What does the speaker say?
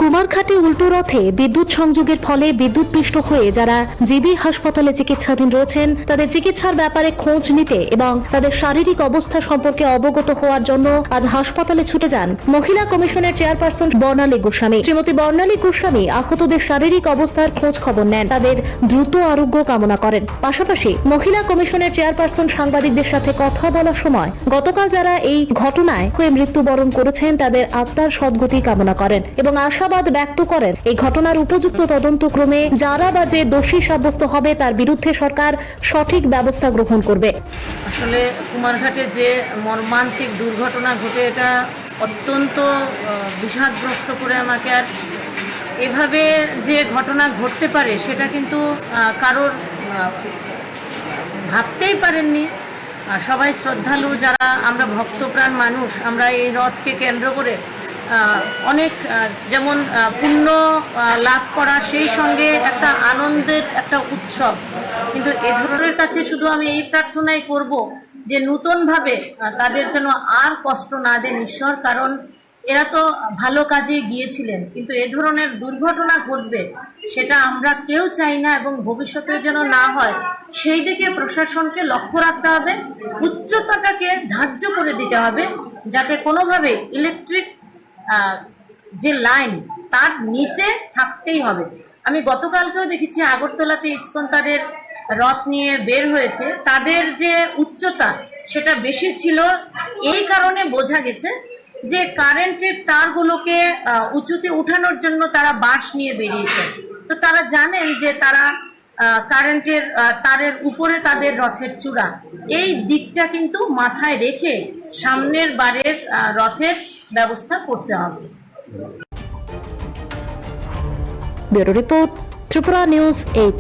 কুমারঘাটে উল্টো রথে বিদ্যুৎ সংযোগের ফলে বিদ্যুৎপৃষ্ট হয়ে যারা জিবি হাসপাতালে চিকিৎসাধীন রয়েছেন তাদের চিকিৎসার ব্যাপারে খোঁজ নিতে এবং তাদের শারীরিক অবস্থা সম্পর্কে অবগত হওয়ার জন্য আজ হাসপাতালে ছুটে যান মহিলা কমিশনের চেয়ারপারসন বর্ণালী গোস্বামী। শ্রীমতী বর্ণালী গোস্বামী আহতদের শারীরিক অবস্থার খোঁজ খবর নেন, তাদের দ্রুত আরোগ্য কামনা করেন। পাশাপাশি মহিলা কমিশনের চেয়ারপারসন সাংবাদিকদের সাথে কথা বলার সময় গতকাল যারা এই ঘটনায় হয়ে মৃত্যুবরণ করেছেন তাদের আত্মার সদ্গতি কামনা করেন এবং আশাবাদ ব্যক্ত করেন এই ঘটনার উপযুক্ত তদন্তক্রমে যারা বা যে দোষী সাব্যস্ত হবে তার বিরুদ্ধে সরকার সঠিক ব্যবস্থা গ্রহণ করবে। আসলে কুমারঘাটে যে মর্মান্তিক দুর্ঘটনা ঘটে এটা অত্যন্ত বিষাদগ্রস্ত করে আমাকে। আর এভাবে যে ঘটনা ঘটতে পারে সেটা কিন্তু কারোর ভাবতেই পারেননি। সবাই শ্রদ্ধালু, যারা আমরা ভক্তপ্রাণ মানুষ, আমরা এই রথকে কেন্দ্র করে অনেক যেমন পুণ্য লাভ করা, সেই সঙ্গে একটা আনন্দের একটা উৎসব। কিন্তু এ ধরনের কাছে শুধু আমি এই প্রার্থনাই করব যে নূতনভাবে তাদের যেন আর কষ্ট না দেন ঈশ্বর, কারণ এরা তো ভালো কাজে গিয়েছিলেন, কিন্তু এ ধরনের দুর্ঘটনা ঘটবে সেটা আমরা কেউ চাই না এবং ভবিষ্যতে যেন না হয় সেই দিকে প্রশাসনকে লক্ষ্য রাখতে হবে। উচ্চতাটাকে ধার্য করে দিতে হবে যাতে কোনোভাবে ইলেকট্রিক যে লাইন তার নিচে থাকতেই হবে। আমি গতকালকেও দেখেছি আগরতলাতে ইসকন তাদের রথ নিয়ে বের হয়েছে, তাদের যে উচ্চতা সেটা বেশি ছিল, এই কারণে বোঝা গেছে যে কারেন্টের তারগুলোকে উঁচুতে উঠানোর জন্য তারা বাঁশ নিয়ে বেরিয়েছে। তো তারা জানেন যে তারা কারেন্টের তারের উপরে তাদের রথের চূড়া, এই দিকটা কিন্তু মাথায় রেখে সামনের বারের রথের ব্যবস্থা করতে হবে। Bureau report, Tripura news 8।